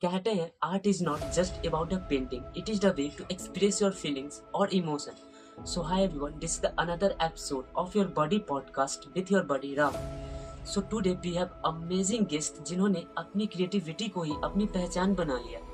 कहते हैं art is not just about a painting, it is the way to express your feelings और emotion. So hi everyone, this is the another episode of your body podcast with your buddy Ram. So today we have amazing guest जिन्होंने अपनी creativity को ही अपनी पहचान बना लिया.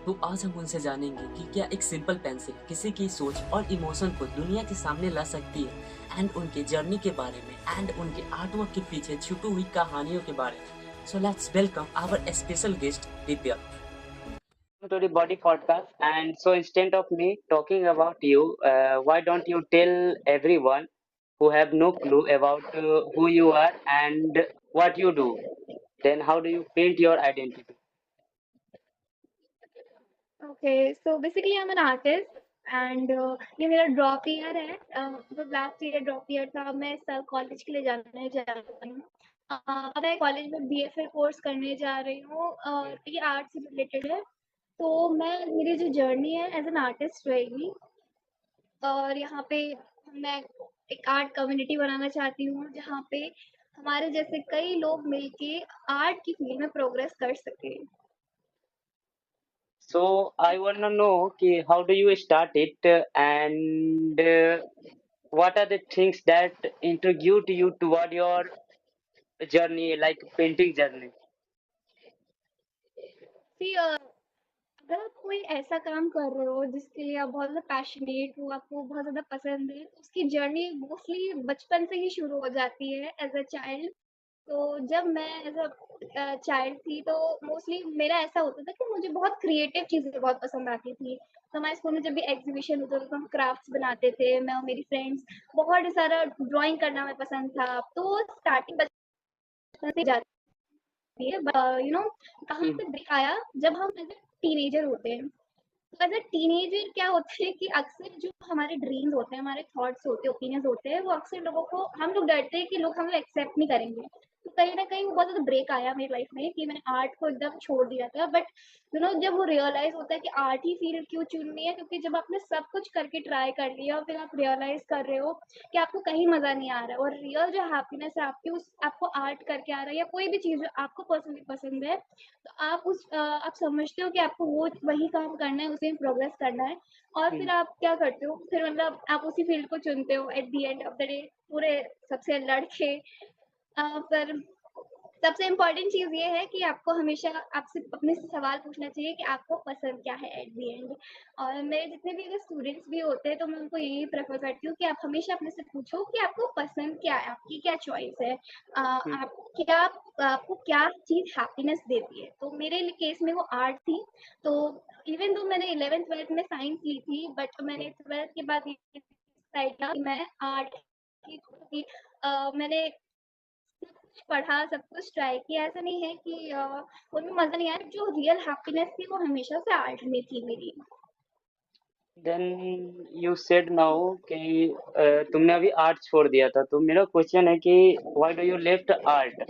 तो आज हम उनसे जानेंगे कि क्या एक सिंपल पेंसिल किसी की सोच और इमोशन को दुनिया के सामने ला सकती है, एंड उनके जर्नी के बारे में, एंड उनके आर्टवर्क के पीछे छुपी हुई कहानियों के बारे में. So let's welcome our special guest Divya to the body podcast. And so instead of me talking about you, why don't you tell everyone who have no clue about who you are and what you do? Then how do you paint your identity? Okay so basically I am an artist and ये मेरा drop year है जो last year drop year था. मैं इस साल college के लिए जाने जा रही हूँ. अब मैं कॉलेज में बीएफए कोर्स करने जा रही हूँ और ये आर्ट से रिलेटेड है. तो मैं मेरी जो जर्नी है एज एन आर्टिस्ट रहेगी और यहाँ पे मैं एक आर्ट कम्युनिटी बनाना चाहती हूँ जहाँ पे हमारे जैसे कई लोग मिलके आर्ट की फील्ड में प्रोग्रेस कर सके. So I want to know how do you start it and what are the things that intrigued you toward your journey, like painting journey? See, अगर आप कोई ऐसा काम कर रहे हो जिसके लिए आप बहुत ज़्यादा पैशनेट हो, आपको बहुत ज़्यादा पसंद है, तो उसकी जर्नी मोस्टली बचपन से ही शुरू हो जाती है एज़ अ चाइल्ड. तो जब मैं एज़ अ चाइल्ड थी तो मोस्टली मेरा ऐसा होता था कि मुझे बहुत क्रिएटिव चीज़ें बहुत पसंद आती थी. तो हमारे स्कूल में जब भी एग्ज़िबिशन होता था तो हम क्राफ्ट्स बनाते थे, मैं और मेरी फ्रेंड्स. बहुत सारा ड्राइंग करना हमें पसंद था. तो स्टार्टिंग बचपन से जाती है. यू नो कहाँ से ब्रेक आया जब हम एज़ अ टीनेजर होते हैं. तो एज़ अ टीनेजर क्या होता है कि अक्सर जो हमारे ड्रीम्स होते हैं, हमारे थॉट्स होते हैं, ओपिनियंस होते हैं, वो अक्सर लोगों को हम लोग डरते हैं कि लोग हमें एक्सेप्ट नहीं करेंगे. तो कहीं न कहीं वो बहुत ज़्यादा ब्रेक आया मेरी लाइफ में कि मैंने आर्ट को एकदम छोड़ दिया था. बट जब वो रियलाइज़ होता है कि आर्ट ही फील्ड क्यों चुननी है, क्योंकि जब आपने सब कुछ करके ट्राई कर लिया और फिर आप रियलाइज़ कर रहे हो कि आपको कहीं मज़ा नहीं आ रहा है और रियल जो हैप्पीनेस है आपकी उस आपको आर्ट करके आ रहा है या कोई भी चीज़ जो आपको पर्सनली पसंद है, तो आप समझते हो कि आपको वो वही काम करना है, उसी में प्रोग्रेस करना है और फिर आप क्या करते हो, फिर आप उसी फील्ड को चुनते हो at the end of the day पूरे सबसे लड़ के. पर सबसे इम्पोर्टेंट चीज़ ये है कि आपको हमेशा आपसे अपने से सवाल पूछना चाहिए कि आपको पसंद क्या है एट द एंड. और मेरे जितने भी अगर स्टूडेंट्स भी होते हैं तो मैं उनको यही प्रेफ़र करती हूँ कि आप हमेशा अपने से पूछो कि आपको पसंद क्या है, आपकी क्या चॉइस है? आप क्या आपको क्या चीज़ हैप्पीनेस देती है? तो मेरे लिए केस में वो आर्ट थी. तो इवन दो मैंने 11th-12th में साइंस ली थी बट मैंने 12th के बाद ये डिसाइड किया कि मैं आर्ट की क्योंकि मैंने सब कुछ पढ़ा, सब कुछ ट्राई किया. ऐसा नहीं है कि उनमें मज़ा नहीं आया. जो रियल हैप्पीनेस थी वो हमेशा से आर्ट में थी मेरी. देन यू सेड नाउ कि तुमने अभी आर्ट छोड़ दिया था, तो मेरा क्वेश्चन है कि why do you left art?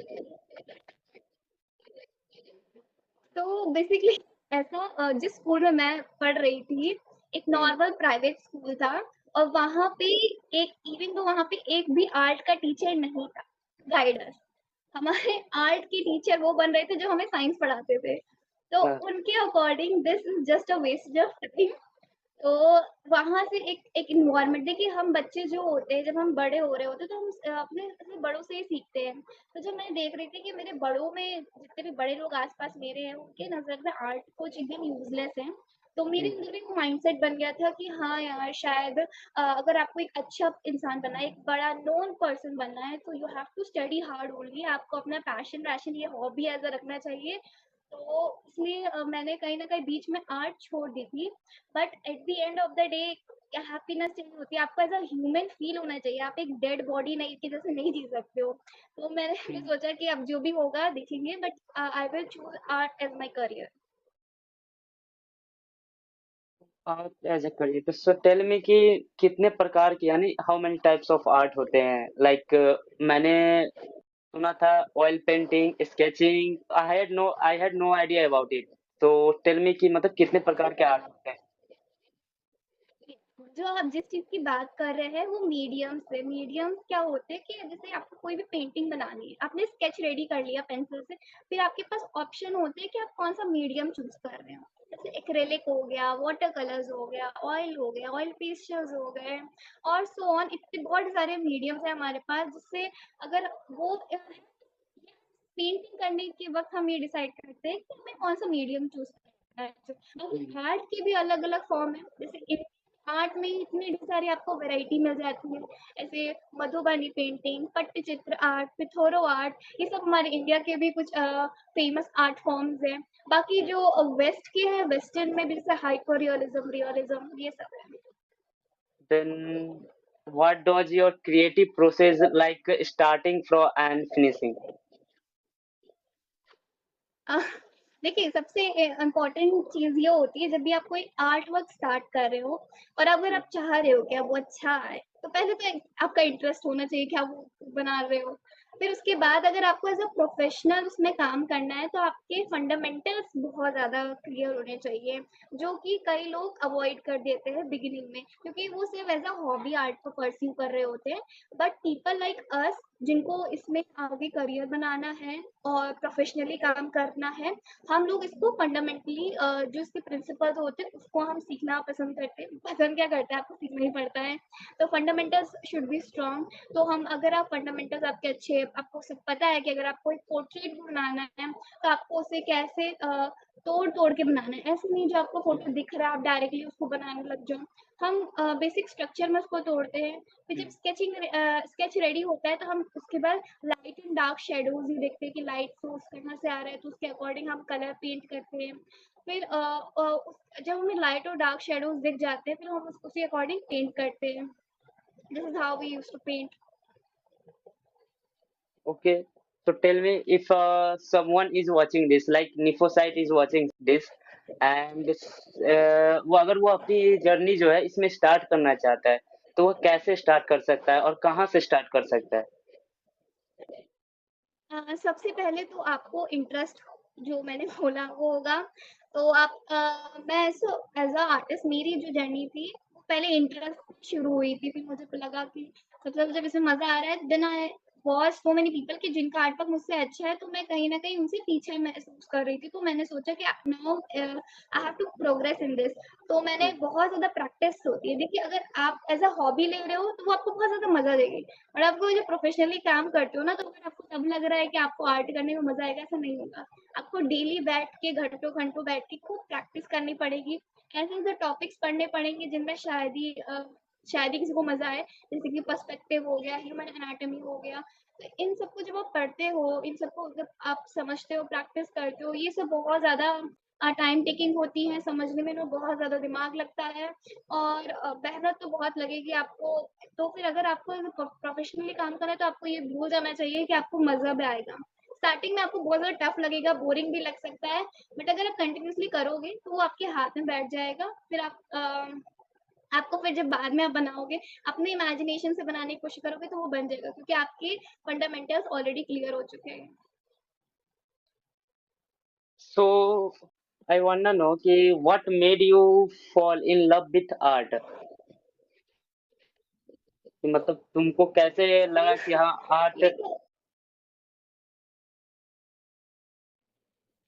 तो बेसिकली ऐसा जिस स्कूल में मैं पढ़ रही थी, एक नॉर्मल प्राइवेट स्कूल था और वहाँ पे एक इवन तो वहाँ पे एक भी आर्ट का टीचर नहीं था गाइडर. हमारे आर्ट के टीचर वो बन रहे थे जो हमें साइंस पढ़ाते थे. तो हाँ. उनके according this is just a waste of time. तो वहाँ से एक एक एनवायरनमेंट देखिए, हम बच्चे जो होते हैं जब हम बड़े हो रहे होते हैं तो हम अपने बड़ों से ही सीखते हैं. तो जब मैं देख रही थी कि मेरे बड़ों में जितने भी बड़े लोग आसपास मेरे हैं उनके नज़र में आर्ट कुछ एकदम यूजलेस है. तो मेरे अंदर भी वो माइंडसेट बन गया था कि हाँ यार शायद अगर आपको एक अच्छा इंसान बनना है, एक बड़ा नोन पर्सन बनना है, तो you have to study hard only. आपको अपना पैशन ये हॉबी एज रखना चाहिए. तो इसलिए मैंने कहीं न कहीं बीच में आर्ट छोड़ दी थी. But at the end of the day happiness चाहिए होती है. आपको एज़ अ ह्यूमन फील होना चाहिए. आप एक डेड बॉडी नहीं की जैसे नहीं जी सकते हो. तो मैंने भी सोचा कि अब जो भी होगा देखेंगे but I will choose art as my career. Art as a career, so tell me कि कितने प्रकार के, यानी how many types of art होते हैं, लाइक मैंने सुना था oil painting, sketching. I had no idea about it. तो टेल मी कि मतलब कितने प्रकार के आर्ट होते हैं? जो आप जिस चीज़ की बात कर रहे हैं वो मीडियम्स है। मीडियम्स क्या होते हैं कि जैसे आपको कोई भी पेंटिंग बनानी है, आपने स्केच रेडी कर लिया पेंसिल से, फिर आपके पास ऑप्शन होते हैं कि आप कौन सा मीडियम चूज कर रहे हो। जैसे एक्रेलिक हो गया, वाटर कलर्स हो गया, ऑयल पेस्टल्स हो गए और सो ऑन। इतने बहुत सारे मीडियम्स हैं हमारे पास जिससे अगर वो पेंटिंग करने के वक्त हम ये डिसाइड करते हैं कि हमें कौन सा मीडियम चूज करना है। हम्म। अब आर्ट के भी अलग अलग फॉर्म है, जैसे आर्ट में इतनी ढेर सारी आपको वैरायटी मिल जाती है। ऐसे Madhubani painting, Pattachitra art, Pithoro art, ये सब हमारे इंडिया के भी कुछ फेमस आर्ट फॉर्म्स हैं। बाकी जो वेस्ट के हैं, वेस्टर्न में भी जैसे हाइपर रियलिज्म, रियलिज्म, ये सब है। Then what does your creative process like starting from and finishing? अ, देखिए सबसे इम्पोर्टेंट चीज़ ये होती है जब भी आप कोई आर्ट वर्क स्टार्ट कर रहे हो और अगर आप चाह रहे हो कि अब वो अच्छा आए, तो पहले तो आपका इंटरेस्ट होना चाहिए कि आप वो बना रहे हो। फिर उसके बाद अगर आपको एज़ अ प्रोफेशनल उसमें काम करना है तो आपके फंडामेंटल्स बहुत ज़्यादा क्लियर होने चाहिए, जो कि कई लोग अवॉइड कर देते हैं बिगिनिंग में, क्योंकि वो सिर्फ एज़ अ हॉबी आर्ट को परस्यू कर रहे होते हैं। बट पीपल लाइक अस जिनको इसमें आगे करियर बनाना है और प्रोफेशनली काम करना है, हम लोग इसको फंडामेंटली जो इसके प्रिंसिपल्स होते हैं उसको हम सीखना पसंद करते हैं। पसंद क्या करते हैं, आपको सीखना ही पड़ता है। तो फंडामेंटल्स शुड बी स्ट्रांग। तो हम अगर आप फंडामेंटल्स आपके अच्छे, आपको सब पता है कि अगर आपको एक पोर्ट्रेट बनाना है तो आपको उसे कैसे तोड़ तोड़ के बनाना है। ऐसे नहीं जो आपको फोटो दिख रहा है आप डायरेक्टली उसको बनाने लग जाओ। हम बेसिक स्ट्रक्चर में उसको तोड़ते हैं। फिर जब स्केच रेडी होता है तो हम उसके बाद लाइट एंड डार्क शेडोज ही देखते हैं कि लाइट सोर्स कहाँ से आ रहा है, तो उसके अकॉर्डिंग हम कलर पेंट करते हैं। फिर जब हमें लाइट और डार्क शेडोज दिख जाते हैं फिर हम उसी अकॉर्डिंग पेंट करते हैं। This is how we use to paint. Okay, so tell me if someone is watching this, like Nifosite is watching this, and वो अगर वो अपनी जर्नी जो है इसमें स्टार्ट करना चाहता है, तो वो कैसे स्टार्ट कर सकता है और कहाँ से स्टार्ट कर सकता है? सबसे पहले तो आपको इंटरेस्ट जो मैंने बोला वो होगा। तो मैं एज अ आर्टिस्ट मेरी जो जर्नी थी वो पहले इंटरेस्ट शुरू हुई थी, फिर मुझे लगा कि मतलब जब इसमें मजा आ रहा है then I watch so many people कि जिनका आर्ट वर्क मुझसे अच्छा है, तो मैं कहीं ना कहीं उनसे पीछे महसूस कर रही थी। तो मैंने सोचा कि now I have to progress in this. तो मैंने हम्म। बहुत ज्यादा प्रैक्टिस होती है। देखिए अगर आप एज अ हॉबी ले रहे हो तो वो आपको बहुत ज्यादा मजा देगी, और आप कोई जो प्रोफेशनली काम करते हो ना, तो अगर आपको तब लग रहा है कि आपको आर्ट करने में मजा आएगा, ऐसा नहीं होगा। आपको डेली बैठ के घंटों घंटों बैठ के खूब प्रैक्टिस करनी पड़ेगी। ऐसे ऐसे टॉपिक्स पढ़ने पड़ेंगे जिनमें शायद ही किसी को मजा आए, जैसे कि पर्सपेक्टिव हो गया, ह्यूमन एनाटॉमी हो गया। तो इन सबको जब आप पढ़ते हो, इन सबको जब आप समझते हो, प्रैक्टिस करते हो, ये सब बहुत ज्यादा टाइम टेकिंग होती है, समझने में ना बहुत ज्यादा दिमाग लगता है और मेहनत तो बहुत लगेगी आपको। तो फिर अगर आपको प्रोफेशनली काम करना है तो आपको ये भूल जाना चाहिए कि आपको मजा भी आएगा। स्टार्टिंग में आपको बहुत ज्यादा टफ लगेगा, बोरिंग भी लग सकता है, बट अगर आप कंटिन्यूसली करोगे तो वो आपके हाथ में बैठ जाएगा। फिर आपको फिर जब बाद में आप बनाओगे, अपने इमेजिनेशन से बनाने की कोशिश करोगे तो वो बन जाएगा, क्योंकि आपके फंडामेंटल्स ऑलरेडी क्लियर हो चुके हैं। So I wanna know कि what made you fall in love with art? कि मतलब तुमको कैसे लगा कि हाँ art. Like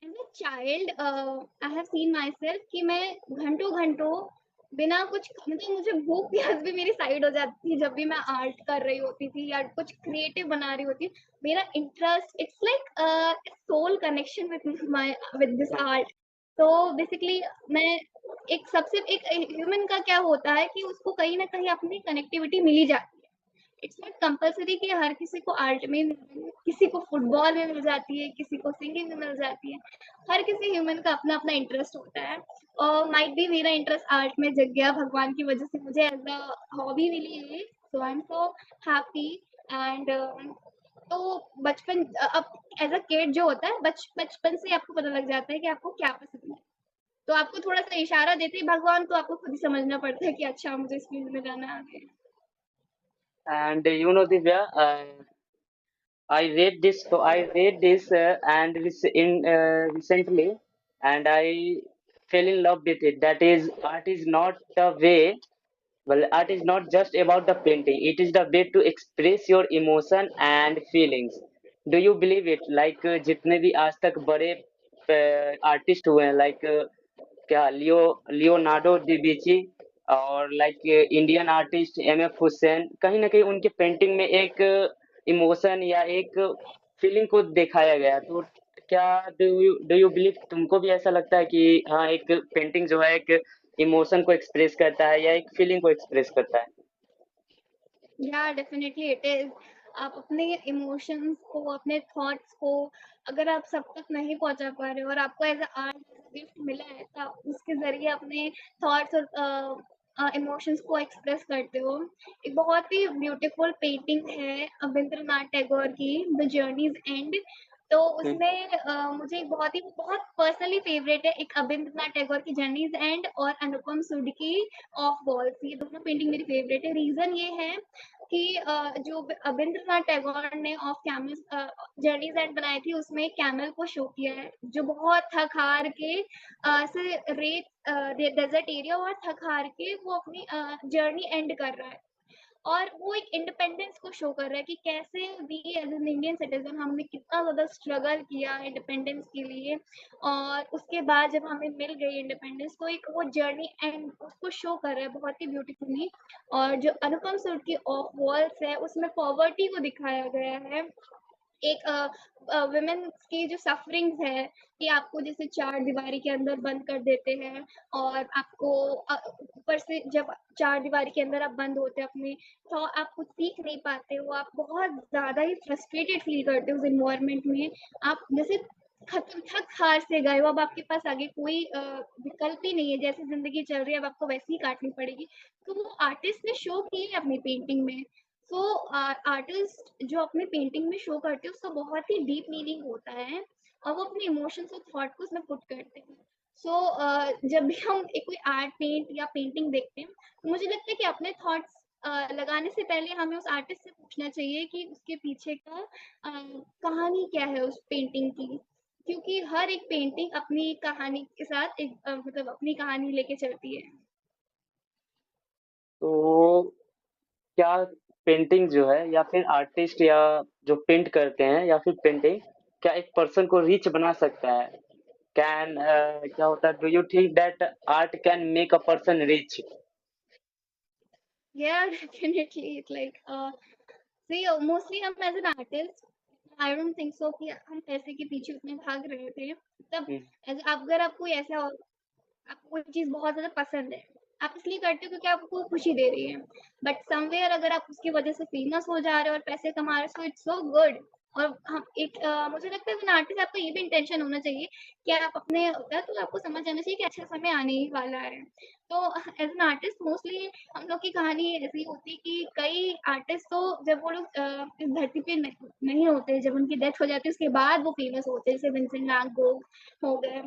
as a child I have seen myself कि मैं घंटों घंटों बिना कुछ, मतलब मुझे भूख प्यास भी मेरी साइड हो जाती थी जब भी मैं आर्ट कर रही होती थी या कुछ क्रिएटिव बना रही होती। मेरा interest it's like soul connection with my with this art. तो बेसिकली मैं एक ह्यूमन का क्या होता है कि उसको कहीं ना कहीं अपनी कनेक्टिविटी मिली जाती है। इट्स नॉट कंपल्सरी कि हर किसी को आर्ट में मिले, किसी को फुटबॉल में मिल जाती है, किसी को सिंगिंग में मिल जाती है। हर किसी ह्यूमन का अपना अपना इंटरेस्ट होता है, और माइट भी मेरा इंटरेस्ट आर्ट में जग गया भगवान की वजह से, मुझे एज अ हॉबी मिली है। So I am so happy. And तो बचपन अब एज अ किड जो होता है, बचपन से आपको पता लग जाता है कि आपको क्या पसंद है। तो आपको थोड़ा सा इशारा देते हैं भगवान, तो आपको खुद ही समझना पड़ता है कि अच्छा मुझे इस फील्ड में जाना है आगे। And you know Divya, I read this. So I read this and in recently. and I fell in love with it. That is, art is not the way. Well, art is not just about the painting. It is the way to express your emotion and feelings. Do you believe it? Like जितने भी आज तक बड़े artist हुए हैं, like क्या Leonardo da Vinci और like Indian artist M F Husain, कहीं ना कहीं उनके पेंटिंग में एक इमोशन या एक फीलिंग को दिखाया गया। तो क्या डू यू बिलीव, तुमको भी ऐसा लगता है कि हाँ, एक पेंटिंग जो है एक इमोशन को एक्सप्रेस करता है या एक फीलिंग को एक्सप्रेस करता है? या डेफिनेटली इट इज। आप अपने इमोशंस को, अपने थॉट्स को अगर आप सब तक नहीं पहुंचा पा रहे हो और आपको एज अ आर्ट गिफ्ट मिला है तो आप उसके जरिए अपने थॉट्स और इमोशंस को एक्सप्रेस करते हो। एक बहुत ही ब्यूटीफुल पेंटिंग है अबिंद्रनाथ टैगोर की, द जर्नीज एंड। तो हम्म। उसमें मुझे एक बहुत पर्सनली फेवरेट है, एक अबिंद्रनाथ टैगोर की जर्नीज एंड और अनुपम सुड की ऑफ वॉल्स। ये दोनों पेंटिंग मेरी फेवरेट है। रीजन ये है कि जो अबिंद्रनाथ टैगोर ने ऑफ कैमल जर्नीज एंड बनाई थी, उसमें कैमल को शो किया है जो बहुत थक हार के ऐसे डेजर्ट एरिया और थक हार के वो अपनी जर्नी एंड कर रहा है। और वो एक इंडिपेंडेंस को शो कर रहा है कि कैसे we as an Indian citizen हमने कितना ज़्यादा स्ट्रगल किया इंडिपेंडेंस के लिए, और उसके बाद जब हमें मिल गई इंडिपेंडेंस तो एक वो जर्नी एंड उसको शो कर रहा है बहुत ही ब्यूटीफुली। और जो अनुपम सूद की ऑफ वॉल्स है उसमें पॉवर्टी को दिखाया गया है, एक वुमेन की जो सफरिंग्स है कि आपको जैसे चार दीवारी के अंदर बंद कर देते हैं और आपको ऊपर से जब चार दीवारी के अंदर आप बंद होते हैं अपने, तो आप कुछ सीख नहीं पाते हो, आप बहुत ज़्यादा ही फ्रस्ट्रेटेड फील करते हो उस इन्वायरमेंट में। आप जैसे खत्म थक हार से गए हो, अब आपके पास आगे कोई विकल्प ही नहीं है, जैसे ज़िंदगी चल रही है अब आपको वैसे ही काटनी पड़ेगी। तो वो आर्टिस्ट ने शो की है अपनी पेंटिंग में। सो आर्टिस्ट जो अपने पेंटिंग में शो करते हैं उसका बहुत ही डीप मीनिंग होता है और वो अपने इमोशंस और थॉट को उसमें पुट करते हैं। सो जब भी हम एक कोई आर्ट पेंट या पेंटिंग देखते हैं तो मुझे लगता है कि अपने थॉट्स लगाने से पहले हमें उस आर्टिस्ट से पूछना चाहिए कि उसके पीछे का कहानी क्या है उस पेंटिंग की, क्योंकि हर एक पेंटिंग अपनी कहानी के साथ एक मतलब अपनी कहानी लेके चलती है। तो क्या पेंटिंग जो है या फिर आर्टिस्ट या जो पेंट करते हैं या फिर पेंटिंग, क्या एक पर्सन को रिच बना सकता है? कैन क्या होता है, do you think that art can make a person rich? Yeah, definitely. It's like see, mostly हम as an artist I don't think so कि हम पैसे के पीछे उतने भाग रहे थे तब। अगर आपको ऐसा आपको कोई चीज़ बहुत ज़्यादा पसंद है, आप इसलिए करते हो क्योंकि आपको खुशी दे रही है। बट समवेयर अगर आप उसकी वजह से फेमस हो जा रहे हो और पैसे कमा रहे हो, सो इट्स सो गुड। और हम एक मुझे लगता है एज़ एन आर्टिस्ट आपका ये भी इंटेंशन होना चाहिए कि आप अपने होता है तो आपको समझ आना चाहिए कि अच्छा समय आने ही वाला है। तो एज़ एन आर्टिस्ट मोस्टली हम लोग की कहानी ऐसी होती है कि कई आर्टिस्ट तो जब वो लोग इस धरती पे नहीं होते, जब उनकी डेथ हो जाती है उसके बाद वो फेमस होते हैं, जैसे विंसेंट वैन गोग हो गए।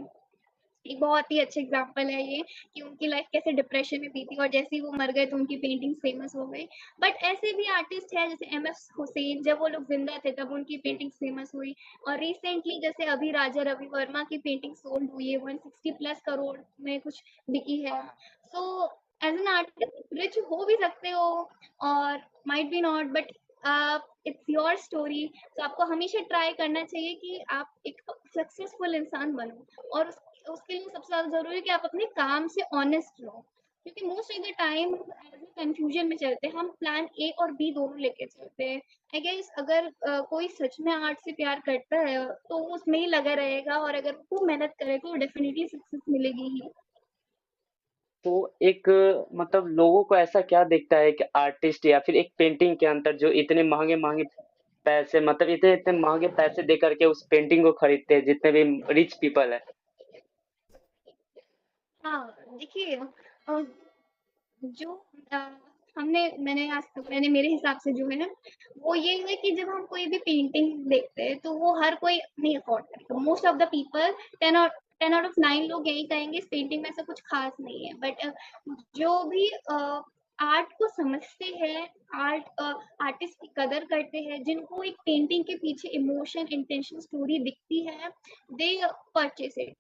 एक बहुत ही अच्छे एग्जाम्पल है ये कि उनकी लाइफ कैसे डिप्रेशन में बीती और जैसे ही वो मर गए तो उनकी पेंटिंग्स फेमस हो गई। बट ऐसे भी आर्टिस्ट हैं जैसे एम एफ हुसैन, जब वो लोग जिंदा थे तब उनकी पेंटिंग्स फेमस हुई। और रिसेंटली जैसे अभी राजा रवि वर्मा की पेंटिंग सोल्ड हुई है, 160+ करोड़ में कुछ बिकी है। So as an artist rich हो भी सकते हो और might be not, but it's your story. तो आपको हमेशा ट्राई करना चाहिए कि आप एक सक्सेसफुल इंसान बनो, और उसके लिए सबसे ज़्यादा ज़रूरी है कि आप अपने काम से ऑनेस्ट रहो, क्योंकि most of the time confusion में चलते हैं, हम प्लान ए और बी दोनों लेके चलते हैं। आई गेस अगर कोई सच में आर्ट से प्यार करता है तो वो उसमें ही लगा रहेगा, और अगर वो मेहनत करेगा तो डेफिनेटली सक्सेस मिलेगी ही। तो एक मतलब लोगों को ऐसा क्या दिखता है कि आर्टिस्ट या फिर एक पेंटिंग के अंदर जो इतने महंगे महंगे पैसे, मतलब इतने इतने महंगे पैसे दे करके उस पेंटिंग को खरीदते हैं, जितने भी रिच पीपल है? हाँ, देखिए जो अ, मैंने मेरे हिसाब से जो है वो ये है कि जब हम कोई भी पेंटिंग देखते हैं तो वो हर कोई नहीं अफोर्ड करता। Most of the people 10 out of 9 लोग यही कहेंगे इस पेंटिंग में ऐसा कुछ खास नहीं है। बट जो भी आर्ट को समझते हैं, आर्टिस्ट की कदर करते हैं, जिनको एक पेंटिंग के पीछे इमोशन, इंटेंशन, स्टोरी दिखती है, दे परचेस इट।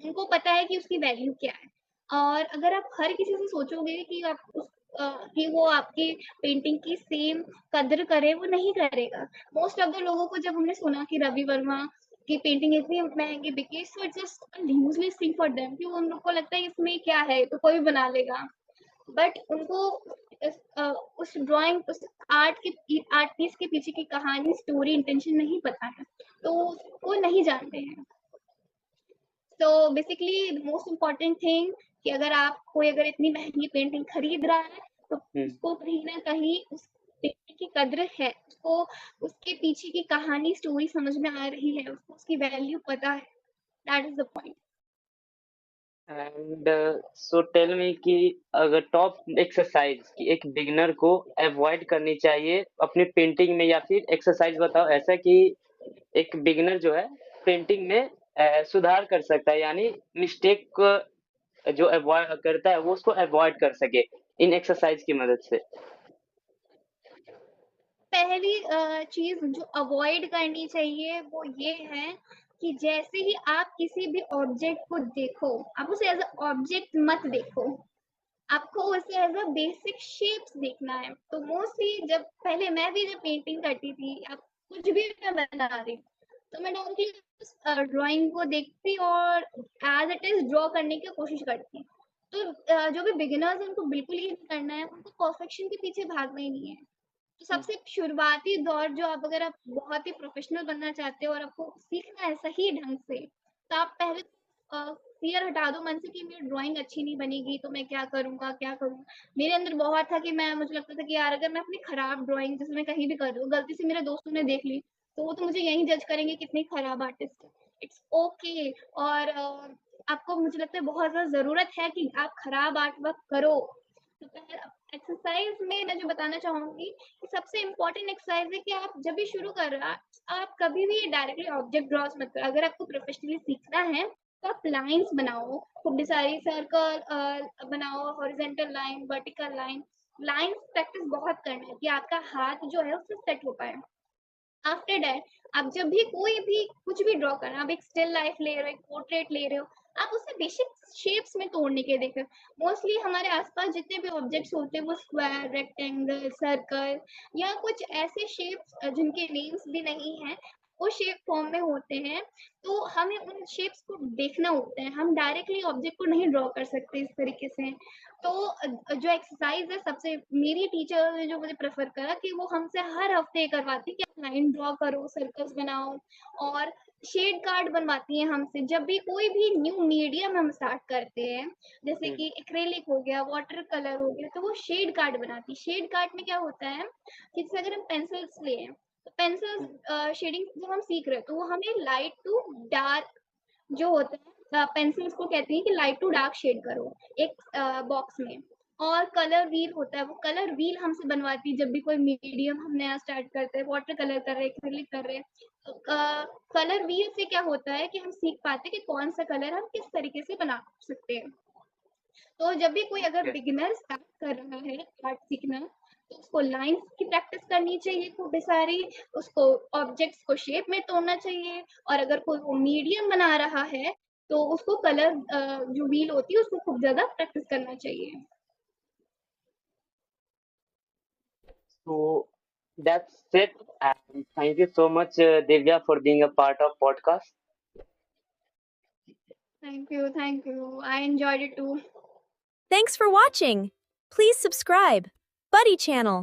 उनको पता है कि उसकी वैल्यू क्या है। और अगर आप हर किसी से सोचोगे कि कि वो आपकी पेंटिंग की सेम कद्र करे, वो नहीं करेगा। मोस्ट ऑफ द लोगों को जब हमने सुना कि रवि वर्मा की पेंटिंग इतनी महँगी बिकी, so it's just a useless thing for them कि उन लोग को लगता है इसमें क्या है, तो कोई भी बना लेगा। बट उनको उस ड्राइंग, उस आर्ट पीस के पीछे की कहानी, स्टोरी, इंटेंशन नहीं पता है, तो वो नहीं जानते हैं। तो basically the most important thing कि अगर इतनी महंगी पेंटिंग खरीद रहा है, तो उसको कहीं ना कहीं उस पेंटिंग की कद्र है, उसको उसके पीछे की कहानी, स्टोरी समझ में आ रही है, उसको उसकी वैल्यू पता है। That is the point. And so tell me कि अगर टॉप एक्सरसाइज कि एक बिगिनर को अवॉइड करनी चाहिए अपनी पेंटिंग में, या फिर एक्सरसाइज बताओ ऐसा कि एक बिगिनर जो है पेंटिंग में सुधार कर सकता है, यानी मिस्टेक जो अवॉइड करता है वो उसको अवॉइड कर सके इन एक्सरसाइज की मदद से। पहली चीज जो अवॉइड करनी चाहिए वो ये है कि जैसे ही आप किसी भी ऑब्जेक्ट को देखो, आप उसे एज अ ऑब्जेक्ट मत देखो, आपको उसे एज अ बेसिक शेप्स देखना है। तो मोस्टली मैं भी जब पेंटिंग करती थी, अब कुछ भी मैं बना रही हूँ, तो मैं डायरेक्टली ड्राइंग को देखती और एज इट इज ड्रॉ करने की कोशिश करती। तो जो भी बिगिनर्स हैं उनको बिल्कुल ये नहीं करना है, उनको परफेक्शन के पीछे भागना ही नहीं है। तो सबसे शुरुआती दौर जो अगर आप बहुत ही प्रोफेशनल बनना चाहते हो और आपको सीखना है सही ढंग से, तो आप पहले फियर हटा दो मन से कि मेरी ड्राइंग अच्छी नहीं बनेगी तो मैं क्या करूँगा, क्या करूँ? मेरे अंदर बहुत था कि मुझे लगता था कि यार अगर मैं अपनी खराब ड्राइंग जैसे मैं कहीं भी कर रही हूँ, गलती से मेरे दोस्तों ने देख ली, तो वो तो मुझे यहीं जज करेंगे कितनी खराब आर्टिस्ट है। It's okay. और आपको मुझे लगता है बहुत ज़्यादा ज़रूरत है कि आप खराब आर्ट वर्क करो। तो पहले एक्सरसाइज में मैं जो बताना चाहूँगी कि सबसे इम्पोर्टेंट एक्सरसाइज है कि आप जब भी शुरू कर रहे हो, आप कभी भी डायरेक्टली ऑब्जेक्ट ड्रॉस मत करो। अगर आपको प्रोफेशनली सीखना है तो आप लाइंस बनाओ, खूब सारी सर्कल बनाओ, horizontal line, vertical line. Lines practice बहुत करना है कि आपका हाथ जो है उससे सेट हो पाए। आफ्टर दैट आप जब भी कोई भी कुछ भी ड्रॉ करना, आप एक स्टिल लाइफ ले रहे हो, एक पोर्ट्रेट ले रहे हो, आप उसे बेसिक शेप्स में तोड़ने के देखें। मोस्टली हमारे आसपास जितने भी ऑब्जेक्ट्स होते हैं वो स्क्वायर, रेक्टेंगल, सर्कल या कुछ ऐसे शेप्स जिनके नेम्स भी नहीं हैं, वो शेप फॉर्म में होते हैं। तो हमें उन शेप्स को देखना होता है, हम डायरेक्टली ऑब्जेक्ट को नहीं ड्रॉ कर सकते इस तरीके से। तो जो एक्सरसाइज है, सबसे मेरी टीचर ने जो मुझे प्रेफर करा कि वो हमसे हर हफ्ते करवाती कि आप लाइन ड्रॉ करो, सर्कल्स बनाओ, और शेड कार्ड बनवाती हैं हमसे जब भी कोई भी न्यू मीडियम हम स्टार्ट करते हैं, जैसे कि एक्रेलिक हो गया, वाटर कलर हो गया, तो वो शेड कार्ड बनाती। शेड कार्ड में क्या होता है कि जैसे अगर हम पेंसिल्स लें, तो पेंसिल्स शेडिंग जब हम सीख रहे हैं तो वो हमें लाइट टू डार्क जो होता है, पेंसिल्स को कहते हैं कि लाइट टू डार्क शेड करो एक बॉक्स में। और कलर व्हील होता है, वो कलर व्हील हमसे बनवाती है जब भी कोई मीडियम हम नया स्टार्ट करते हैं, वाटर कलर कर रहे हैं, एक्रिलिक कर रहे हैं। तो कलर व्हील से क्या होता है कि हम सीख पाते हैं कि कौन सा कलर हम किस तरीके से बना सकते हैं। तो जब भी कोई अगर बिगिनर स्टार्ट कर रहा है आर्ट सीखना, तो उसको लाइंस की प्रैक्टिस करनी चाहिए खूब सारी, उसको ऑब्जेक्ट्स को शेप में तोड़ना चाहिए, और अगर कोई वो मीडियम बना रहा है तो उसको कलर जो व्हील होती है उसको खूब ज़्यादा प्रैक्टिस करना चाहिए। So that's it. And thank you so much, Divya, for being a part of podcast. Thank you, I enjoyed it too. Thanks for watching. Please subscribe. Buddy Channel.